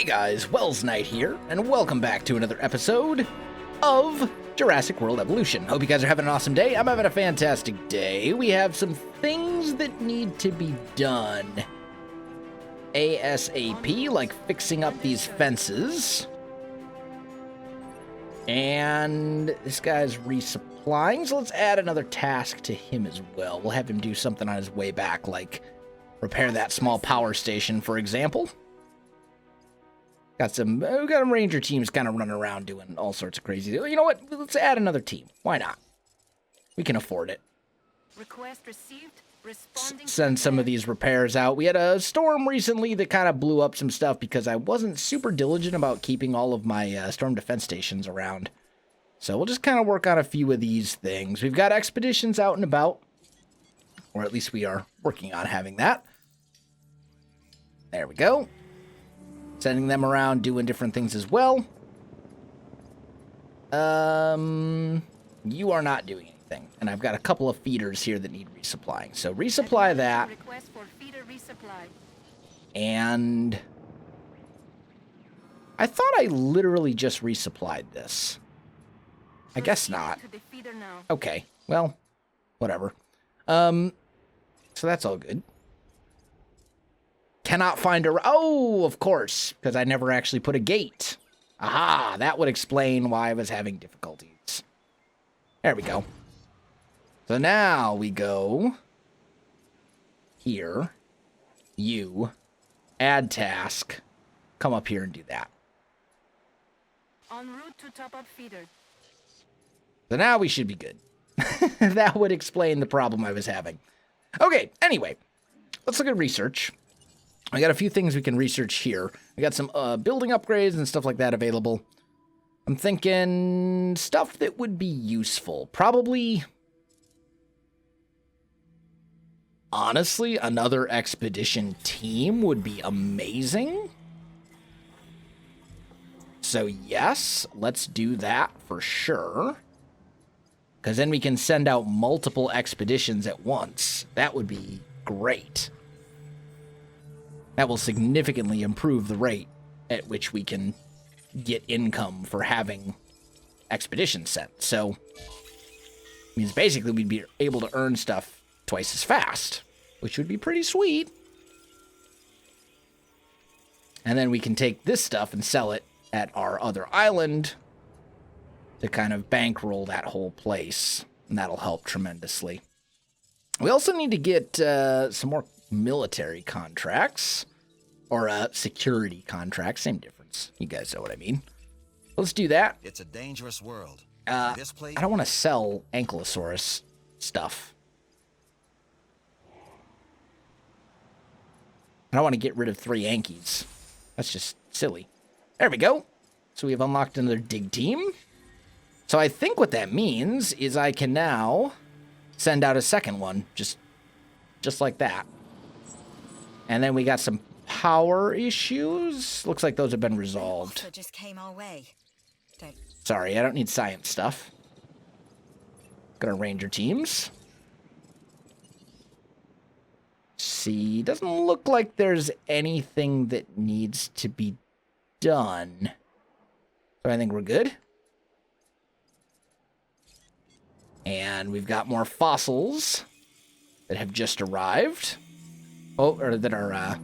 guys, Welsknight here, and welcome back to another episode of Jurassic World Evolution. Hope you guys are having an awesome day. I'm having a fantastic day. We have some things that need to be done ASAP, like fixing up these fences. And this guy's resupplying, so let's add another task to him as well. We'll have him do something on his way back, like repair that small power station, for example. We got ranger teams kind of running around doing all sorts of crazy. You know what? Let's add another team. Why not? We can afford it. Request received. Responding. Send some of these repairs out. We had a storm recently that kind of blew up some stuff because I wasn't super diligent about keeping all of my storm defense stations around. So we'll just kind of work on a few of these things. We've got expeditions out and about, or at least we are working on having that. There we go. Sending them around, doing different things as well. You are not doing anything. And I've got a couple of feeders here that need resupplying. So resupply that. Request for feeder resupply. And I thought I literally just resupplied this. I guess not. To the feeder now. Okay, well, whatever. So that's all good. Cannot find a... Oh, of course, because I never actually put a gate. Aha, that would explain why I was having difficulties. There we go. So now we go here, you, add task, come up here and do that. En route to top up feeder. So now we should be good. That would explain the problem I was having. Okay, anyway, let's look at research. I got a few things we can research here. We got some building upgrades and stuff like that available. I'm thinking stuff that would be useful. Probably, honestly, another expedition team would be amazing. So yes, let's do that for sure. Because then we can send out multiple expeditions at once. That would be great. That will significantly improve the rate at which we can get income for having expeditions sent. So, it means basically we'd be able to earn stuff twice as fast, which would be pretty sweet. And then we can take this stuff and sell it at our other island to kind of bankroll that whole place, and that'll help tremendously. We also need to get some more military contracts, or security contracts, same difference. You guys know what I mean. Let's do that. It's a dangerous world. This place... I don't want to sell Ankylosaurus stuff. I don't want to get rid of 3 Yankees. That's just silly. There we go. So we've unlocked another dig team. So I think what that means is I can now send out a second one, just like that. And then we got some power issues. Looks like those have been resolved. Just came our way. Sorry, I don't need science stuff. Got our ranger teams. See, doesn't look like there's anything that needs to be done. So I think we're good. And we've got more fossils that have just arrived. Oh, or that are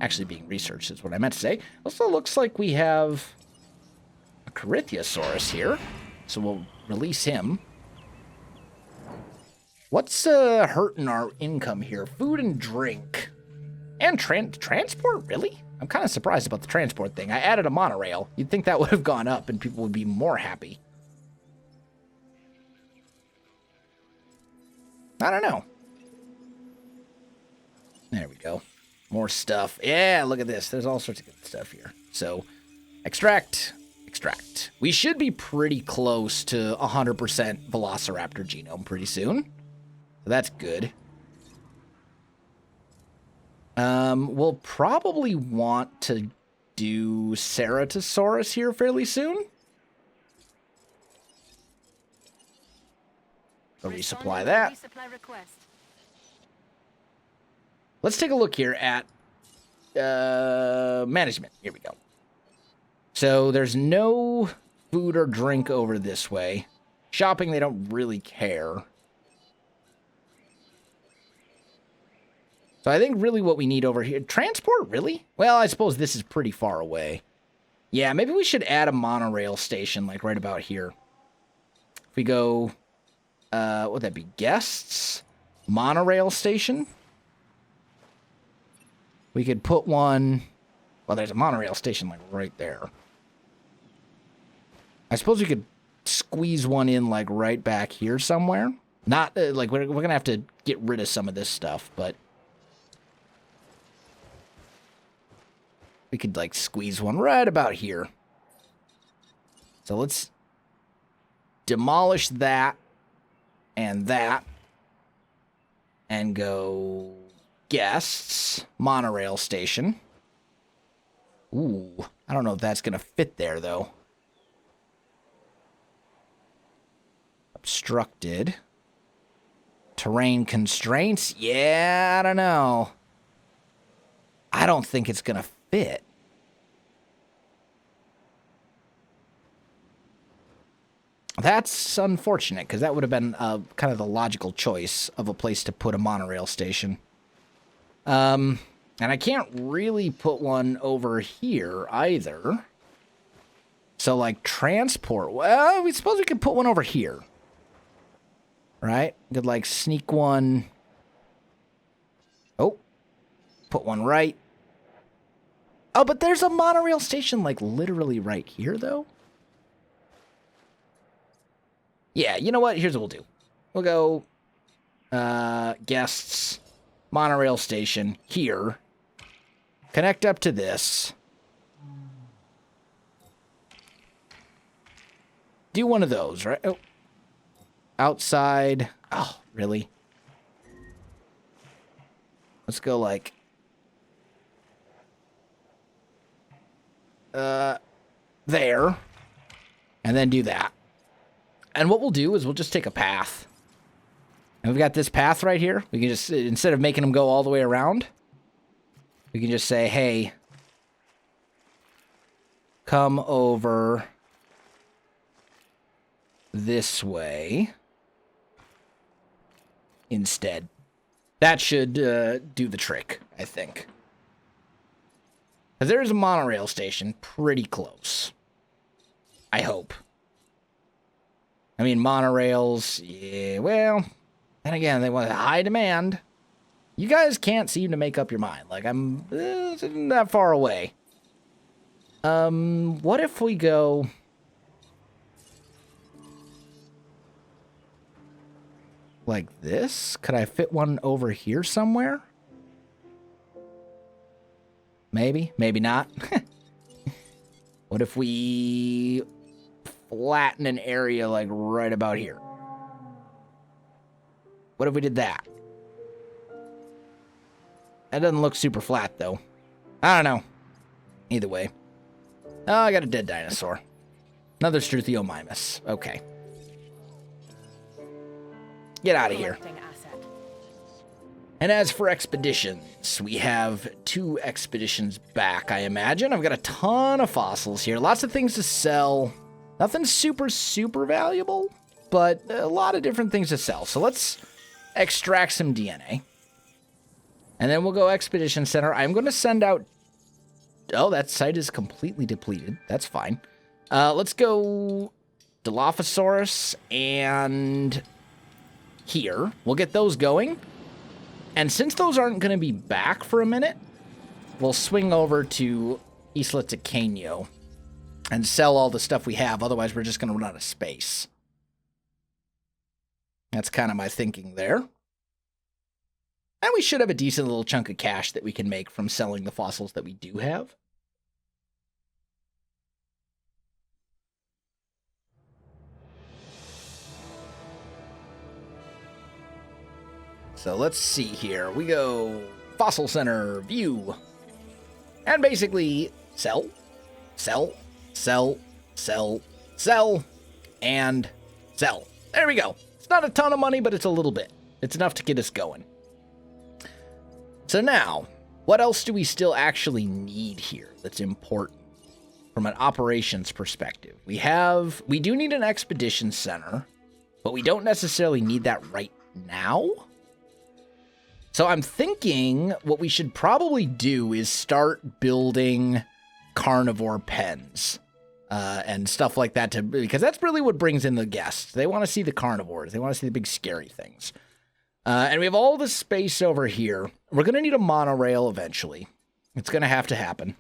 actually being researched is what I meant to say. Also looks like we have a Corythiosaurus here. So we'll release him. What's hurting our income here? Food and drink. And transport? Really? I'm kind of surprised about the transport thing. I added a monorail. You'd think that would have gone up and people would be more happy. I don't know. There we go. More stuff. Yeah, look at this. There's all sorts of good stuff here. So, extract. We should be pretty close to 100% Velociraptor genome pretty soon. So that's good. We'll probably want to do Ceratosaurus here fairly soon. So resupply that. Let's take a look here at management. Here we go. So there's no food or drink over this way. Shopping, they don't really care. So I think really what we need over here... Transport, really? Well, I suppose this is pretty far away. Yeah, maybe we should add a monorail station, like right about here. If we go... what would that be? Guests? Monorail station? We could put one... Well, there's a monorail station, like, right there. I suppose we could squeeze one in, like, right back here somewhere. Not, like, we're going to have to get rid of some of this stuff, but... We could, like, squeeze one right about here. So let's demolish that and that. And go guests, monorail station. Ooh, I don't know if that's going to fit there, though. Obstructed. Terrain constraints? Yeah, I don't know. I don't think it's going to fit. That's unfortunate, because that would have been kind of the logical choice of a place to put a monorail station. And I can't really put one over here either. So, like, transport. Well, we suppose we could put one over here. Right? We could, like, sneak one. Oh. Put one right. Oh, but there's a monorail station, like, literally right here, though. Yeah, you know what? Here's what we'll do. We'll go, guests, monorail station, here. Connect up to this. Do one of those, right? Oh. Outside. Oh, really? Let's go, like... there. And then do that. And what we'll do is we'll just take a path. And we've got this path right here. We can just, instead of making them go all the way around, we can just say, hey, come over this way instead. That should do the trick, I think. Because there's a monorail station pretty close. I hope. I mean, monorails, yeah, well, and again, they want high demand. You guys can't seem to make up your mind. Like, I'm that far away. What if we go... like this? Could I fit one over here somewhere? Maybe, maybe not. What if we flatten an area like right about here? What if we did that? That doesn't look super flat, though. I don't know. Either way. Oh, I got a dead dinosaur. Another Struthiomimus. Okay. Get out of here. And as for expeditions, we have 2 expeditions back, I imagine. I've got a ton of fossils here. Lots of things to sell. Nothing super, super valuable, but a lot of different things to sell. So let's extract some DNA. And then we'll go Expedition Center. I'm going to send out... Oh, that site is completely depleted. That's fine. Let's go Dilophosaurus and here. We'll get those going. And since those aren't going to be back for a minute, we'll swing over to Isla Taqueño and sell all the stuff we have. Otherwise, we're just going to run out of space. That's kind of my thinking there. And we should have a decent little chunk of cash that we can make from selling the fossils that we do have. So let's see here. We go Fossil Center, View. And basically sell, sell, sell, sell, sell, and sell. There we go. It's not a ton of money, but it's a little bit. It's enough to get us going. So now, what else do we still actually need here that's important? from an operations perspective. We do need an expedition center, but we don't necessarily need that right now. So I'm thinking what we should probably do is start building carnivore pens and stuff like that, because that's really what brings in the guests. They want to see the carnivores. They want to see the big scary things. And we have all this space over here. We're going to need a monorail eventually. It's going to happen.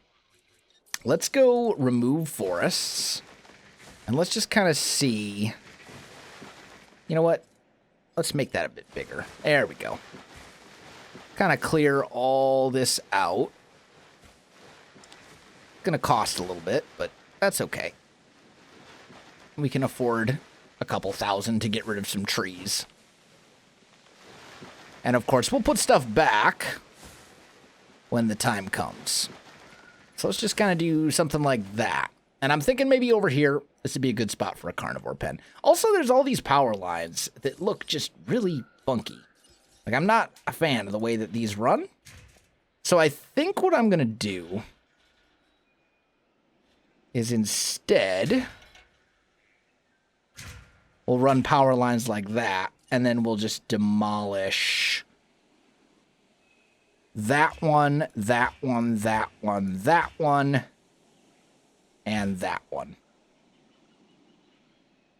Let's go remove forests. And let's just kind of see. You know what? Let's make that a bit bigger. There we go. Kind of clear all this out. Going to cost a little bit, but that's okay. We can afford a couple thousand to get rid of some trees. And of course, we'll put stuff back when the time comes. So let's just kind of do something like that. And I'm thinking maybe over here, this would be a good spot for a carnivore pen. Also, there's all these power lines that look just really funky. Like, I'm not a fan of the way that these run. So I think what I'm going to do is instead, we'll run power lines like that, and then we'll just demolish that one, that one, that one, that one, and that one.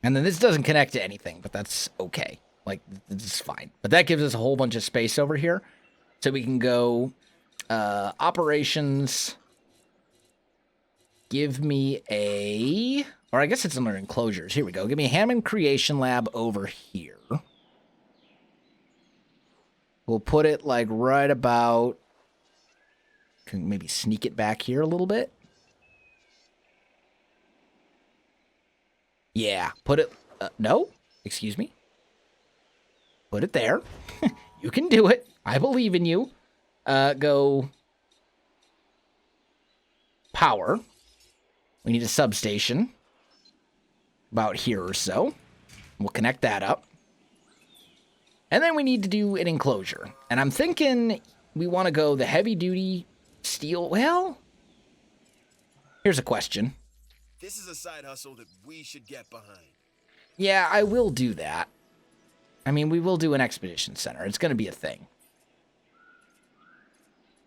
And then this doesn't connect to anything, but that's okay. Like, this is fine. But that gives us a whole bunch of space over here. So we can go operations. Give me a... Or I guess it's under enclosures. Here we go. Give me a Hammond Creation Lab over here. We'll put it like right about... Can maybe sneak it back here a little bit. Yeah, put it... no, excuse me. Put it there. You can do it. I believe in you. Go... Power. We need a substation. About here or so. We'll connect that up. And then we need to do an enclosure. And I'm thinking we want to go the heavy-duty steel... Well, here's a question. This is a side hustle that we should get behind. Yeah, I will do that. I mean, we will do an expedition center. It's going to be a thing.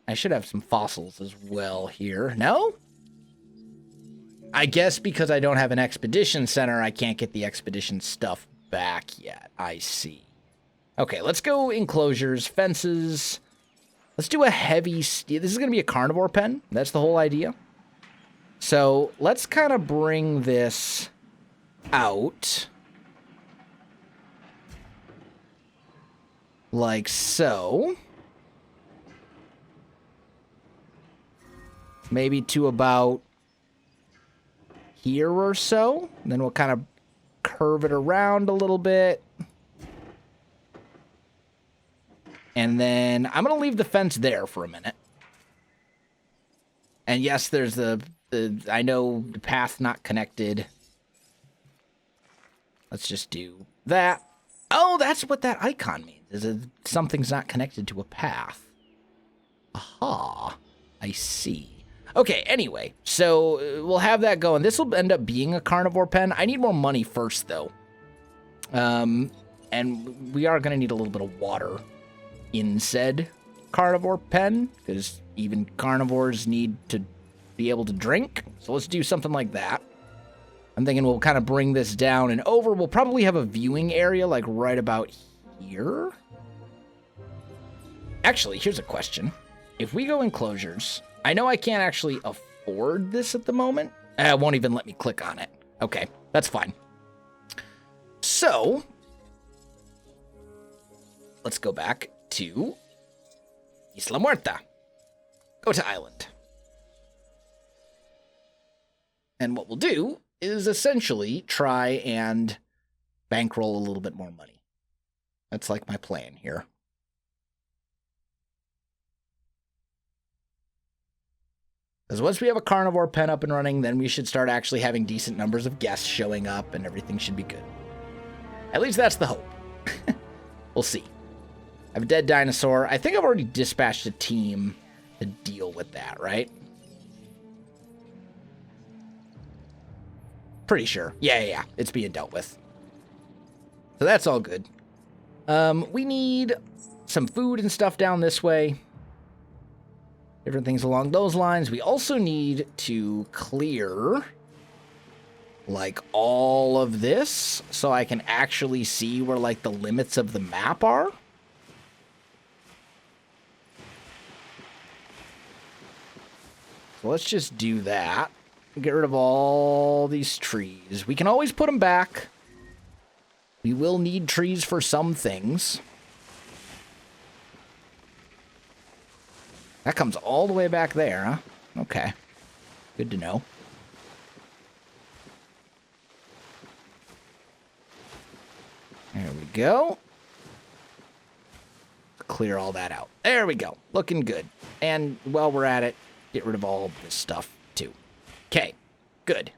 I should have some fossils as well here. No? I guess because I don't have an expedition center, I can't get the expedition stuff back yet. I see. Okay, let's go enclosures, fences. Let's do a heavy steel. This is going to be a carnivore pen. That's the whole idea. So let's kind of bring this out. Like so. Maybe to about here or so. And then we'll kind of curve it around a little bit. And then I'm going to leave the fence there for a minute. And yes, there's I know the path not connected. Let's just do that. Oh, that's what that icon means. Is something's not connected to a path. Aha. I see. Okay, anyway. So we'll have that going. This will end up being a carnivore pen. I need more money first, though. And we are going to need a little bit of water in said carnivore pen, because even carnivores need to be able to drink. So let's do something like that. I'm thinking we'll kind of bring this down and over. We'll probably have a viewing area like right about here. Actually, here's a question. If we go enclosures, I know I can't actually afford this at the moment. It won't even let me click on it. Okay, that's fine. So let's go back to Isla Muerta. Go to island. And what we'll do is essentially try and bankroll a little bit more money. That's like my plan here. Because once we have a carnivore pen up and running, then we should start actually having decent numbers of guests showing up and everything should be good. At least that's the hope. We'll see. I have a dead dinosaur. I think I've already dispatched a team to deal with that, right? Pretty sure. Yeah. It's being dealt with. So that's all good. We need some food and stuff down this way. Different things along those lines. We also need to clear, like, all of this so I can actually see where, like, the limits of the map are. So let's just do that. Get rid of all these trees. We can always put them back. We will need trees for some things. That comes all the way back there, huh? Okay. Good to know. There we go. Clear all that out. There we go. Looking good. And while we're at it, get rid of all of this stuff, too. Okay. Good.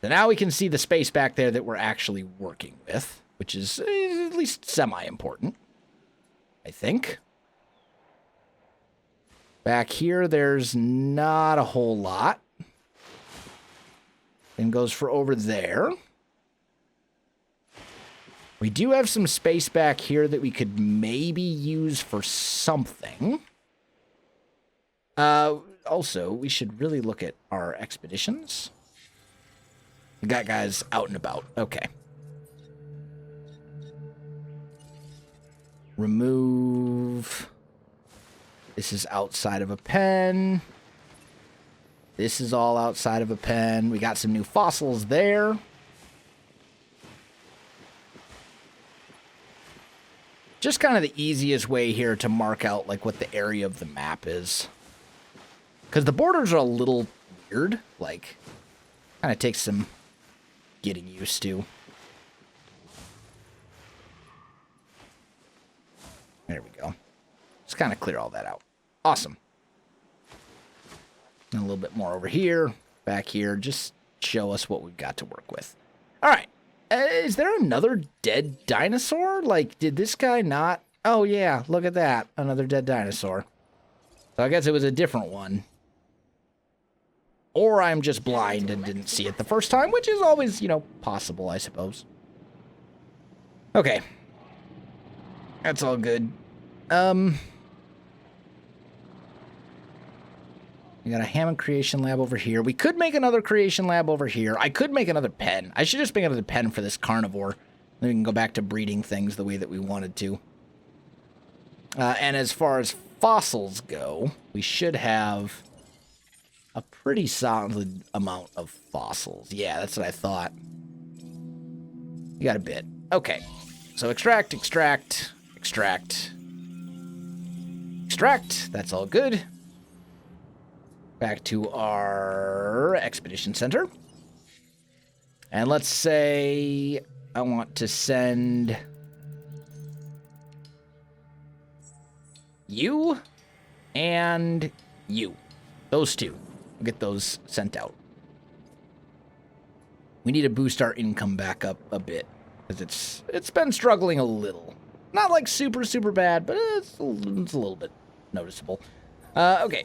So now we can see the space back there that we're actually working with, which is at least semi-important, I think. Back here, there's not a whole lot. Same goes for over there. We do have some space back here that we could maybe use for something. Also, we should really look at our expeditions. We got guys out and about. Okay. Remove. This is outside of a pen. This is all outside of a pen. We got some new fossils there. Just kind of the easiest way here to mark out like what the area of the map is. Because the borders are a little weird. Like, kind of takes some getting used to. There we go. Just kind of clear all that out. Awesome. And a little bit more over here, back here. Just show us what we've got to work with. All right. Is there another dead dinosaur? Like, did this guy not? Oh, yeah. Look at that. Another dead dinosaur. So I guess it was a different one. Or I'm just blind and didn't see it the first time, which is always, you know, possible, I suppose. Okay. That's all good. We got a Hammond creation lab over here. We could make another creation lab over here. I could make another pen. I should just make another pen for this carnivore. Then we can go back to breeding things the way that we wanted to. And as far as fossils go, we should have a pretty solid amount of fossils. Yeah, that's what I thought. You got a bit. Okay. So extract, extract, extract, extract. That's all good. Back to our expedition center. And let's say I want to send you and you. Those two. We'll get those sent out. We need to boost our income back up a bit. Because it's been struggling a little. Not like super, super bad, but it's a little bit noticeable. Okay.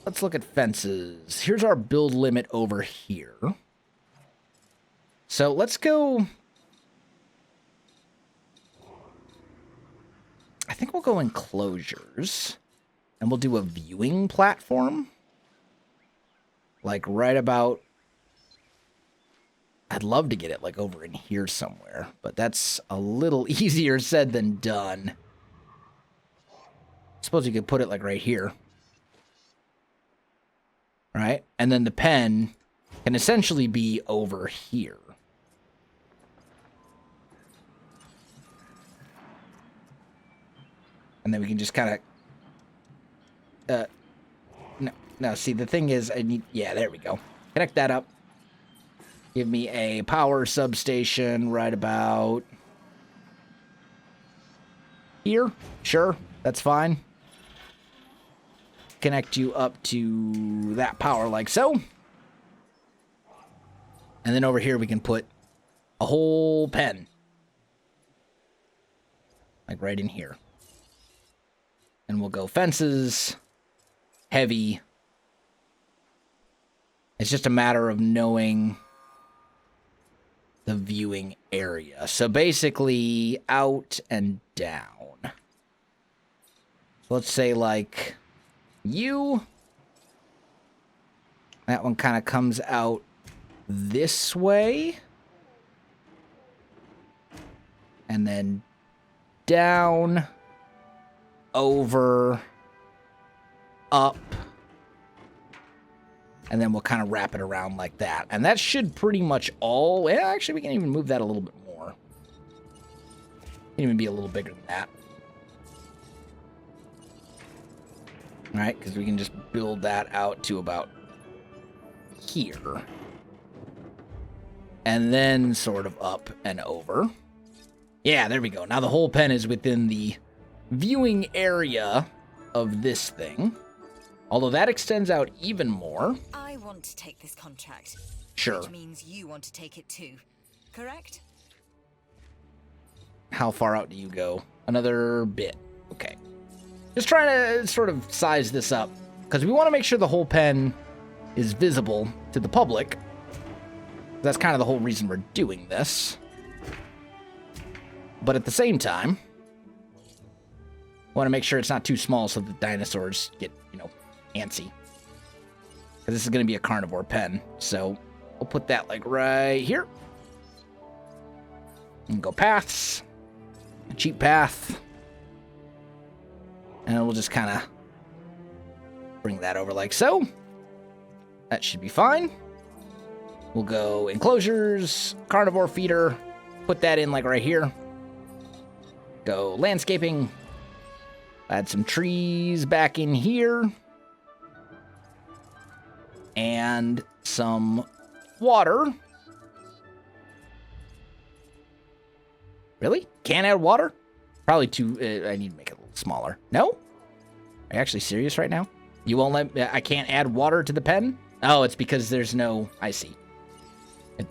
Let's look at fences. Here's our build limit over here. So let's go. I think we'll go enclosures. And we'll do a viewing platform. Like right about. I'd love to get it like over in here somewhere. But that's a little easier said than done. I suppose you could put it like right here. Right? And then the pen can essentially be over here. And then we can just kind of... No, see, the thing is, I need... Yeah, there we go. Connect that up. Give me a power substation right about... here. Sure, that's fine. Connect you up to that power like so. And then over here we can put a whole pen. Like right in here. And we'll go fences, heavy, It's just a matter of knowing the viewing area. So basically, out and down. Let's say, like, you. That one kind of comes out this way. And then down, over, up. And then we'll kind of wrap it around like that. And that should pretty much all... Well, actually, we can even move that a little bit more. Can even be a little bigger than that. All right, because we can just build that out to about here. And then sort of up and over. Yeah, there we go. Now the whole pen is within the viewing area of this thing. Although that extends out even more. I want to take this contract. Sure. Which means you want to take it too, correct? How far out do you go? Another bit. Okay. Just trying to sort of size this up. Because we want to make sure the whole pen is visible to the public. That's kind of the whole reason we're doing this. But at the same time, want to make sure it's not too small so the dinosaurs get, you know, antsy. Because this is going to be a carnivore pen. So we'll put that like right here. And go paths. A cheap path. And we'll just kind of bring that over like so. That should be fine. We'll go enclosures, carnivore feeder. Put that in like right here. Go landscaping. Add some trees back in here. And some water. Really? Can't add water? Probably too... I need to make it a little smaller. No? Are you actually serious right now? You won't let... I can't add water to the pen? Oh, it's because there's no... I see.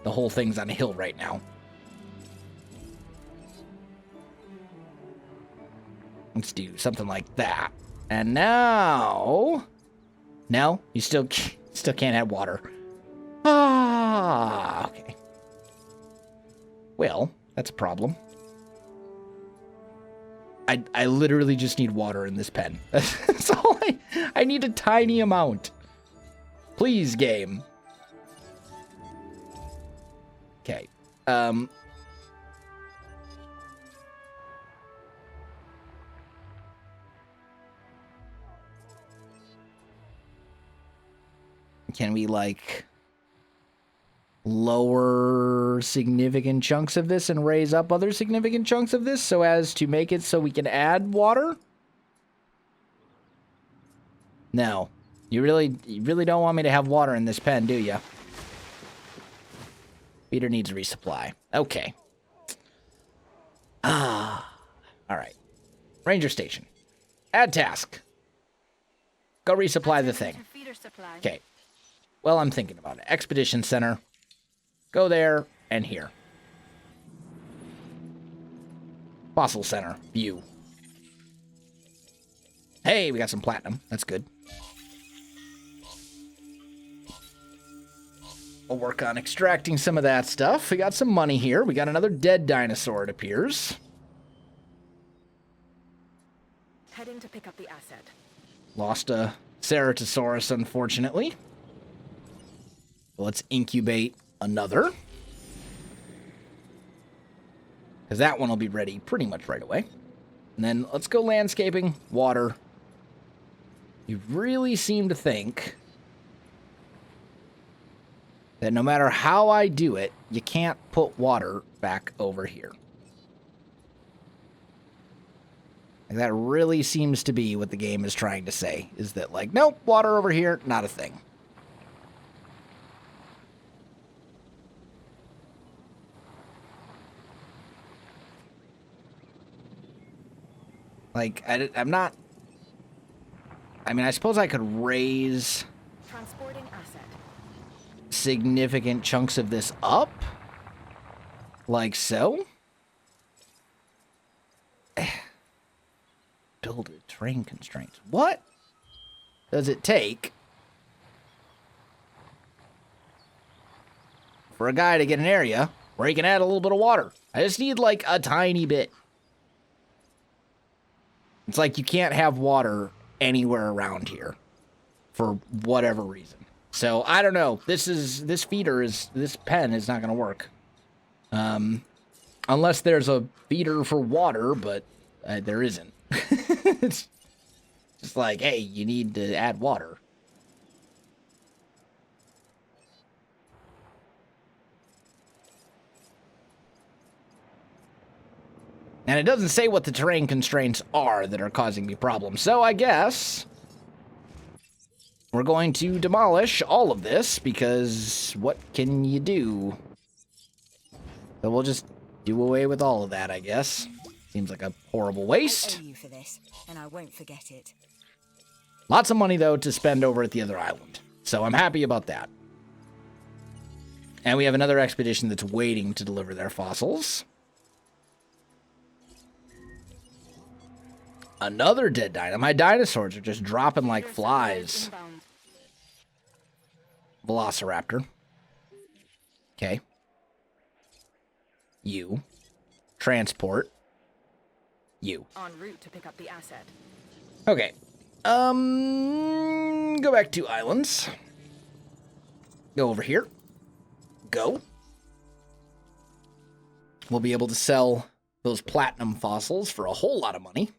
The whole thing's on a hill right now. Let's do something like that. And now... No? You still can't add water. Ah, okay. Well, that's a problem. I literally just need water in this pen. That's all I need a tiny amount. Please, game. Okay. Can we, like, lower significant chunks of this and raise up other significant chunks of this so as to make it so we can add water? No. You really don't want me to have water in this pen, do you? Feeder needs resupply. Okay. All right. Ranger station. Add task. Go resupply the thing. Okay. Well, I'm thinking about it. Expedition center. Go there and here. Fossil center. View. Hey, we got some platinum. That's good. We'll work on extracting some of that stuff. We got some money here. We got another dead dinosaur, it appears. Heading to pick up the asset. Lost a Ceratosaurus, unfortunately. Let's incubate another. Because that one will be ready pretty much right away. And then let's go landscaping, water. You really seem to think that no matter how I do it, you can't put water back over here. Like that really seems to be what the game is trying to say. Is that like, nope, water over here, not a thing. Like, I'm not... I mean, I suppose I could raise... Transporting asset. Significant chunks of this up. Like so. Build a terrain constraints. What does it take for a guy to get an area where he can add a little bit of water. I just need, like, a tiny bit. It's like you can't have water anywhere around here for whatever reason. So, I don't know. This pen is not going to work. Unless there's a feeder for water, but there isn't. It's just like, hey, you need to add water. And it doesn't say what the terrain constraints are that are causing me problems. So I guess we're going to demolish all of this because what can you do? So we'll just do away with all of that, I guess. Seems like a horrible waste. I owe you for this, and I won't forget it. Lots of money, though, to spend over at the other island. So I'm happy about that. And we have another expedition that's waiting to deliver their fossils. Another dead dino. My dinosaurs are just dropping like flies. Velociraptor. Okay. You. Transport. You. En route to pick up the asset. Okay. Go back to islands. Go over here. Go. We'll be able to sell those platinum fossils for a whole lot of money.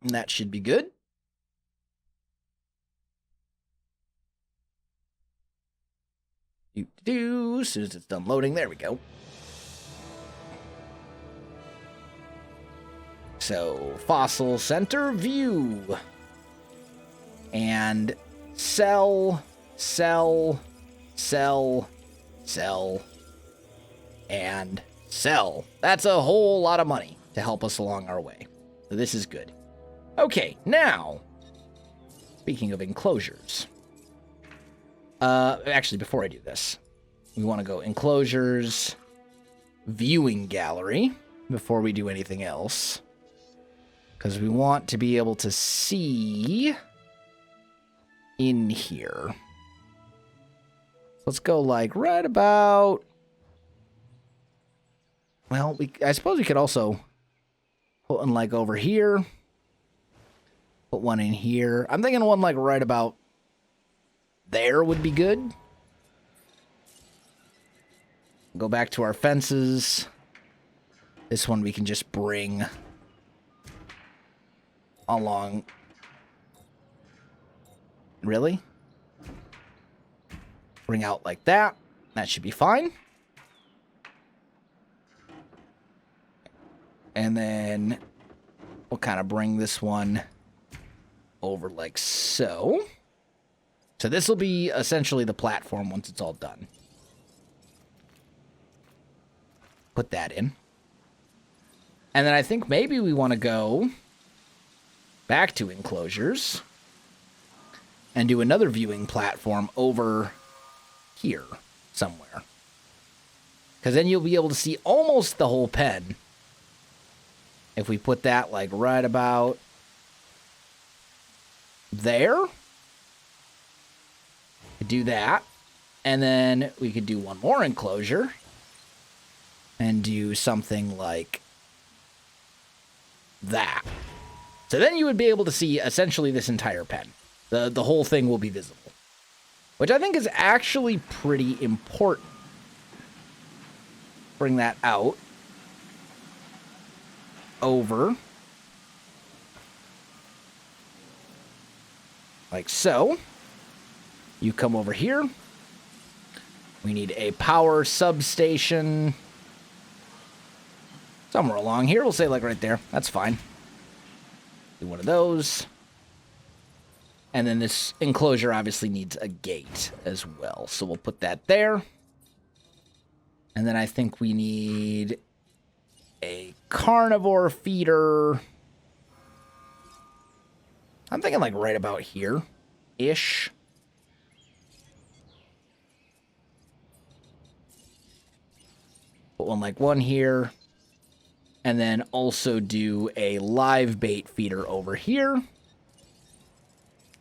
And that should be good. As soon as it's done loading, there we go. So, fossil center view. And sell, sell, sell, sell, and sell. That's a whole lot of money to help us along our way. So this is good. Okay, now, speaking of enclosures. Actually, before I do this, we want to go enclosures, viewing gallery, before we do anything else. Because we want to be able to see in here. Let's go like right about... Well, I suppose we could also put one like over here. Put one in here. I'm thinking one like right about there would be good. Go back to our fences. This one we can just bring along. Really? Bring out like that. That should be fine. And then we'll kind of bring this one over like so. So this will be essentially the platform once it's all done. Put that in. And then I think maybe we want to go back to enclosures and do another viewing platform over here somewhere. Because then you'll be able to see almost the whole pen. If we put that like right about there. Do that. And then we could do one more enclosure. And do something like that. So then you would be able to see essentially this entire pen. The whole thing will be visible. Which I think is actually pretty important. Bring that out. Over. Like so. You come over here. We need a power substation. Somewhere along here. We'll say like right there. That's fine. Do one of those. And then this enclosure obviously needs a gate as well. So we'll put that there. And then I think we need a carnivore feeder. I'm thinking like right about here-ish. Put one like one here. And then also do a live bait feeder over here.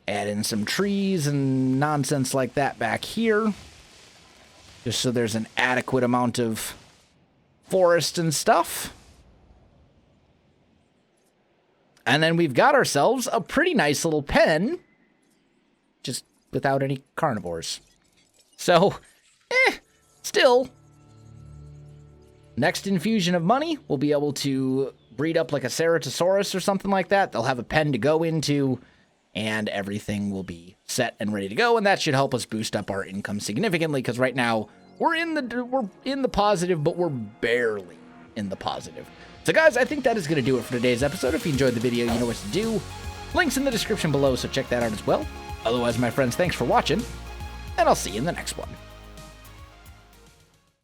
Add in some trees and nonsense like that back here. Just so there's an adequate amount of forest and stuff. And then we've got ourselves a pretty nice little pen. Just without any carnivores. So, still. Next infusion of money, we'll be able to breed up like a Ceratosaurus or something like that. They'll have a pen to go into, and everything will be set and ready to go, and that should help us boost up our income significantly, because right now we're in the positive, but we're barely in the positive. So guys, I think that is going to do it for today's episode. If you enjoyed the video, you know what to do. Links in the description below, so check that out as well. Otherwise, my friends, thanks for watching, and I'll see you in the next one.